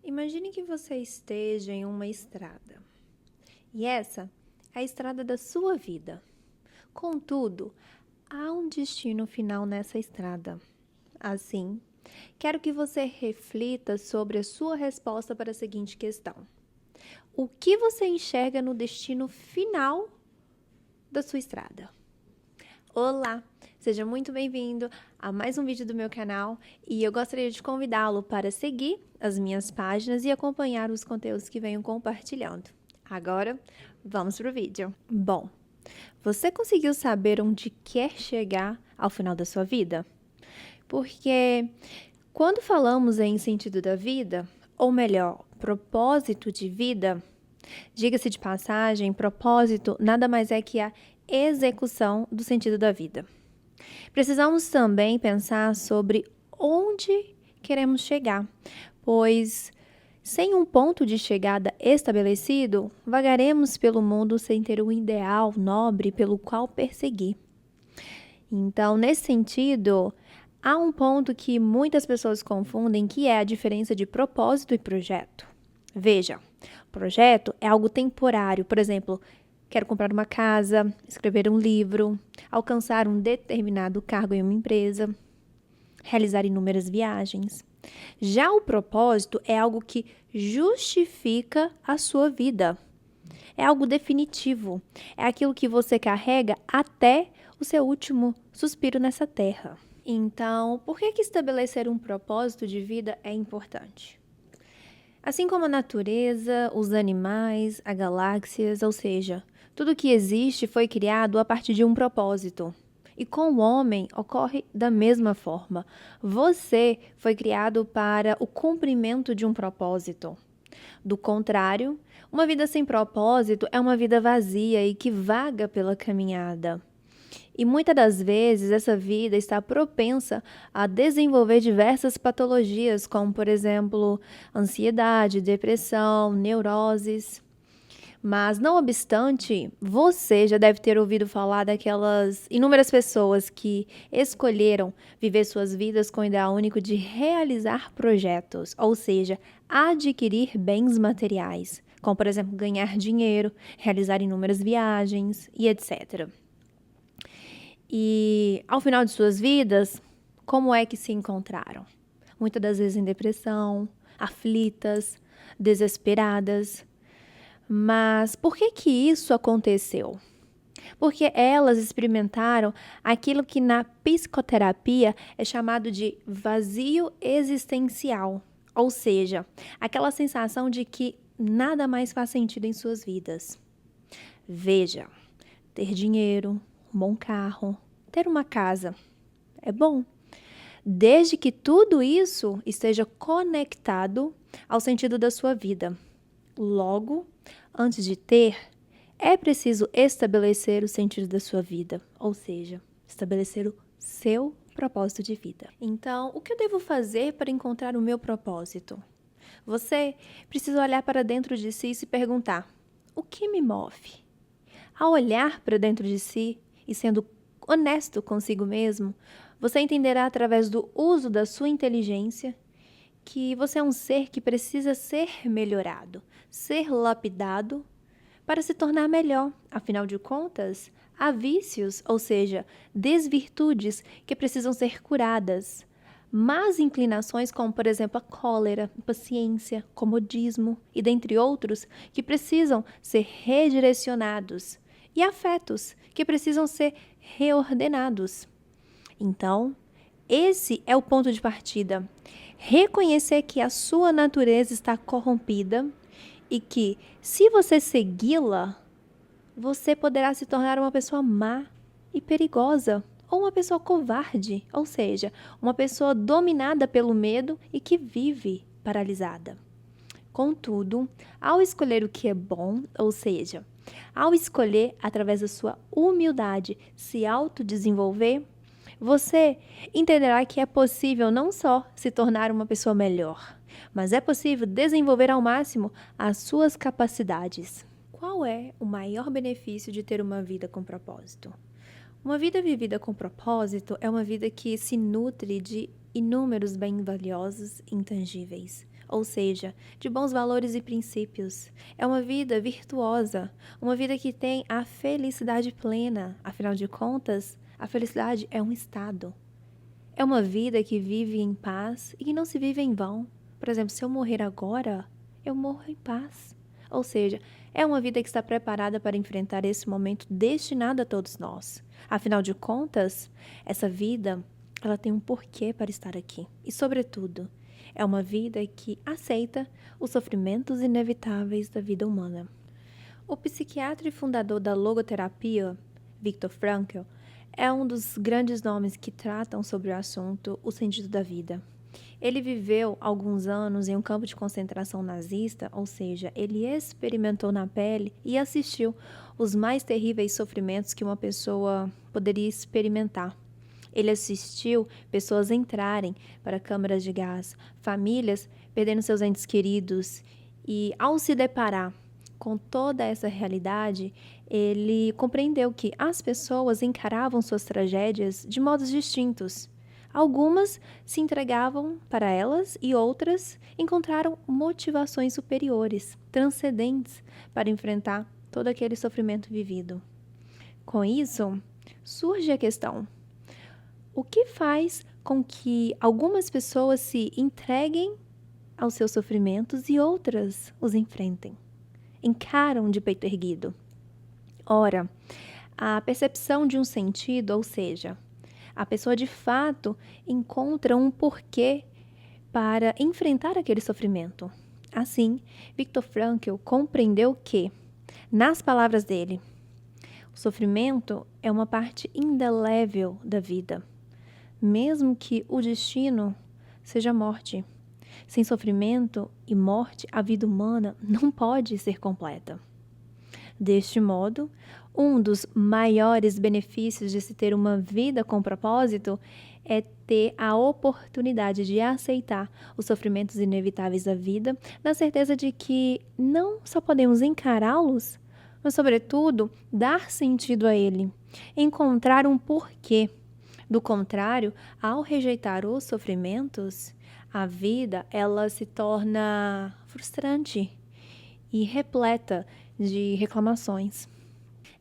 Imagine que você esteja em uma estrada. E essa é a estrada da sua vida. Contudo, há um destino final nessa estrada. Assim, quero que você reflita sobre a sua resposta para a seguinte questão: o que você enxerga no destino final da sua estrada? Olá, seja muito bem-vindo a mais um vídeo do meu canal e eu gostaria de convidá-lo para seguir as minhas páginas e acompanhar os conteúdos que venho compartilhando. Agora, vamos para o vídeo. Bom, você conseguiu saber onde quer chegar ao final da sua vida? Porque quando falamos em sentido da vida, ou melhor, propósito de vida, diga-se de passagem, propósito nada mais é que a execução do sentido da vida. Precisamos também pensar sobre onde queremos chegar, pois sem um ponto de chegada estabelecido, vagaremos pelo mundo sem ter um ideal nobre pelo qual perseguir. Então, nesse sentido, há um ponto que muitas pessoas confundem, que é a diferença de propósito e projeto. Veja, projeto é algo temporário, por exemplo, quero comprar uma casa, escrever um livro, alcançar um determinado cargo em uma empresa, realizar inúmeras viagens. Já o propósito é algo que justifica a sua vida. É algo definitivo. É aquilo que você carrega até o seu último suspiro nessa terra. Então, por que estabelecer um propósito de vida é importante? Assim como a natureza, os animais, as galáxias, ou seja, tudo que existe foi criado a partir de um propósito. E com o homem ocorre da mesma forma. Você foi criado para o cumprimento de um propósito. Do contrário, uma vida sem propósito é uma vida vazia e que vaga pela caminhada. E muitas das vezes essa vida está propensa a desenvolver diversas patologias, como por exemplo, ansiedade, depressão, neuroses. Mas, não obstante, você já deve ter ouvido falar daquelas inúmeras pessoas que escolheram viver suas vidas com o ideal único de realizar projetos, ou seja, adquirir bens materiais, como, por exemplo, ganhar dinheiro, realizar inúmeras viagens e etc. E, ao final de suas vidas, como é que se encontraram? Muitas das vezes em depressão, aflitas, desesperadas. Mas por que isso aconteceu? Porque elas experimentaram aquilo que na psicoterapia é chamado de vazio existencial, ou seja, aquela sensação de que nada mais faz sentido em suas vidas. Veja, ter dinheiro, um bom carro, ter uma casa é bom, desde que tudo isso esteja conectado ao sentido da sua vida. Logo, antes de ter, é preciso estabelecer o sentido da sua vida, ou seja, estabelecer o seu propósito de vida. Então, o que eu devo fazer para encontrar o meu propósito? Você precisa olhar para dentro de si e se perguntar: o que me move? Ao olhar para dentro de si e sendo honesto consigo mesmo, você entenderá através do uso da sua inteligência que você é um ser que precisa ser melhorado, ser lapidado para se tornar melhor. Afinal de contas, há vícios, ou seja, desvirtudes que precisam ser curadas. Más inclinações como, por exemplo, a cólera, impaciência, comodismo e dentre outros que precisam ser redirecionados. E afetos que precisam ser reordenados. Então, esse é o ponto de partida. Reconhecer que a sua natureza está corrompida e que, se você segui-la, você poderá se tornar uma pessoa má e perigosa, ou uma pessoa covarde, ou seja, uma pessoa dominada pelo medo e que vive paralisada. Contudo, ao escolher o que é bom, ou seja, ao escolher através da sua humildade se autodesenvolver, você entenderá que é possível não só se tornar uma pessoa melhor, mas é possível desenvolver ao máximo as suas capacidades. Qual é o maior benefício de ter uma vida com propósito? Uma vida vivida com propósito é uma vida que se nutre de inúmeros bens valiosos e intangíveis, ou seja, de bons valores e princípios. É uma vida virtuosa, uma vida que tem a felicidade plena. Afinal de contas, a felicidade é um estado. É uma vida que vive em paz e que não se vive em vão. Por exemplo, se eu morrer agora, eu morro em paz. Ou seja, é uma vida que está preparada para enfrentar esse momento destinado a todos nós. Afinal de contas, essa vida, ela tem um porquê para estar aqui. E, sobretudo, é uma vida que aceita os sofrimentos inevitáveis da vida humana. O psiquiatra e fundador da logoterapia, Viktor Frankl, é um dos grandes nomes que tratam sobre o assunto o sentido da vida. Ele viveu alguns anos em um campo de concentração nazista, ou seja, ele experimentou na pele e assistiu os mais terríveis sofrimentos que uma pessoa poderia experimentar. Ele assistiu pessoas entrarem para câmaras de gás, famílias perdendo seus entes queridos e, ao se deparar com toda essa realidade, ele compreendeu que as pessoas encaravam suas tragédias de modos distintos. Algumas se entregavam para elas e outras encontraram motivações superiores, transcendentes, para enfrentar todo aquele sofrimento vivido. Com isso, surge a questão: o que faz com que algumas pessoas se entreguem aos seus sofrimentos e outras os enfrentem? Encaram de peito erguido. Ora, a percepção de um sentido, ou seja, a pessoa de fato encontra um porquê para enfrentar aquele sofrimento. Assim, Viktor Frankl compreendeu que, nas palavras dele, o sofrimento é uma parte indelével da vida, mesmo que o destino seja a morte. Sem sofrimento e morte, a vida humana não pode ser completa. Deste modo, um dos maiores benefícios de se ter uma vida com propósito é ter a oportunidade de aceitar os sofrimentos inevitáveis da vida, na certeza de que não só podemos encará-los, mas, sobretudo, dar sentido a ele, encontrar um porquê. Do contrário, ao rejeitar os sofrimentos, a vida ela se torna frustrante e repleta de reclamações.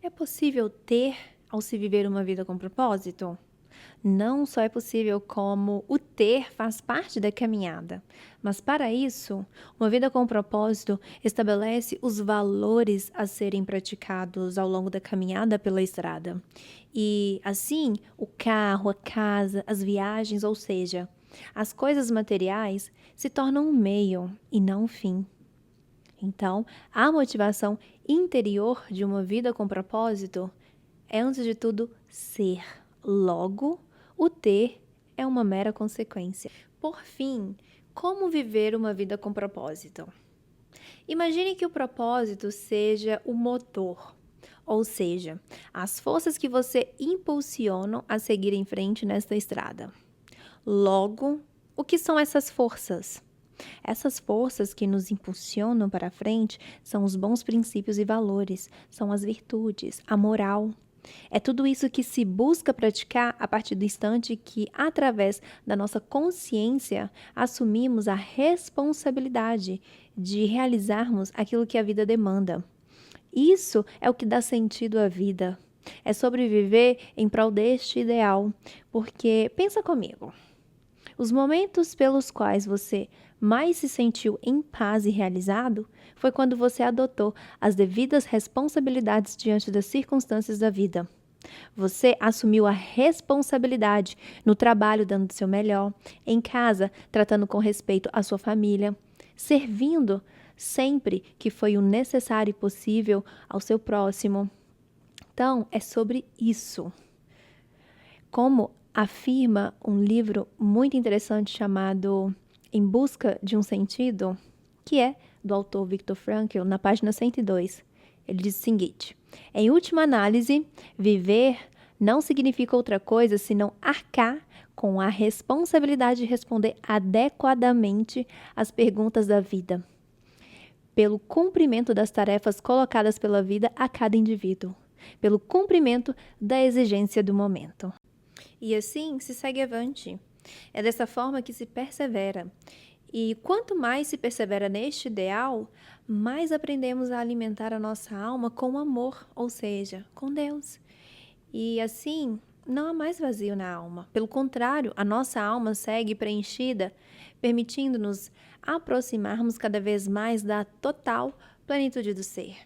É possível ter ao se viver uma vida com propósito? Não só é possível, como o ter faz parte da caminhada. Mas para isso, uma vida com propósito estabelece os valores a serem praticados ao longo da caminhada pela estrada. E assim, o carro, a casa, as viagens, ou seja, as coisas materiais se tornam um meio e não um fim. Então, a motivação interior de uma vida com propósito é, antes de tudo, ser. Logo, o ter é uma mera consequência. Por fim, como viver uma vida com propósito? Imagine que o propósito seja o motor, ou seja, as forças que você impulsionam a seguir em frente nesta estrada. Logo, o que são essas forças? Essas forças que nos impulsionam para frente são os bons princípios e valores, são as virtudes, a moral. É tudo isso que se busca praticar a partir do instante que, através da nossa consciência, assumimos a responsabilidade de realizarmos aquilo que a vida demanda. Isso é o que dá sentido à vida. É sobreviver em prol deste ideal. Porque, pensa comigo, os momentos pelos quais você mais se sentiu em paz e realizado foi quando você adotou as devidas responsabilidades diante das circunstâncias da vida. Você assumiu a responsabilidade no trabalho dando o seu melhor, em casa tratando com respeito a sua família, servindo sempre que foi o necessário e possível ao seu próximo. Então, é sobre isso. Como afirma um livro muito interessante chamado Em Busca de um Sentido, que é do autor Viktor Frankl, na página 102. Ele diz o seguinte: em última análise, viver não significa outra coisa senão arcar com a responsabilidade de responder adequadamente às perguntas da vida, pelo cumprimento das tarefas colocadas pela vida a cada indivíduo, pelo cumprimento da exigência do momento. E assim se segue avante. É dessa forma que se persevera. E quanto mais se persevera neste ideal, mais aprendemos a alimentar a nossa alma com amor, ou seja, com Deus. E assim, não há mais vazio na alma. Pelo contrário, a nossa alma segue preenchida, permitindo-nos aproximarmos cada vez mais da total plenitude do ser.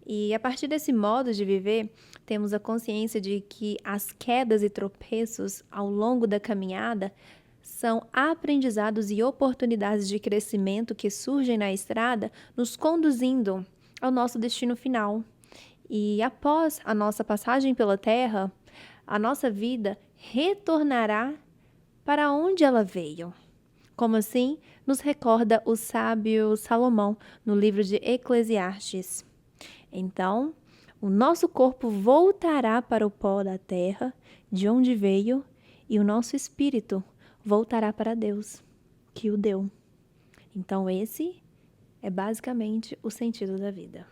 E a partir desse modo de viver, temos a consciência de que as quedas e tropeços ao longo da caminhada são aprendizados e oportunidades de crescimento que surgem na estrada, nos conduzindo ao nosso destino final. E após a nossa passagem pela terra, a nossa vida retornará para onde ela veio. Como assim nos recorda o sábio Salomão no livro de Eclesiastes. Então, o nosso corpo voltará para o pó da terra, de onde veio, e o nosso espírito voltará para Deus, que o deu. Então, esse é basicamente o sentido da vida.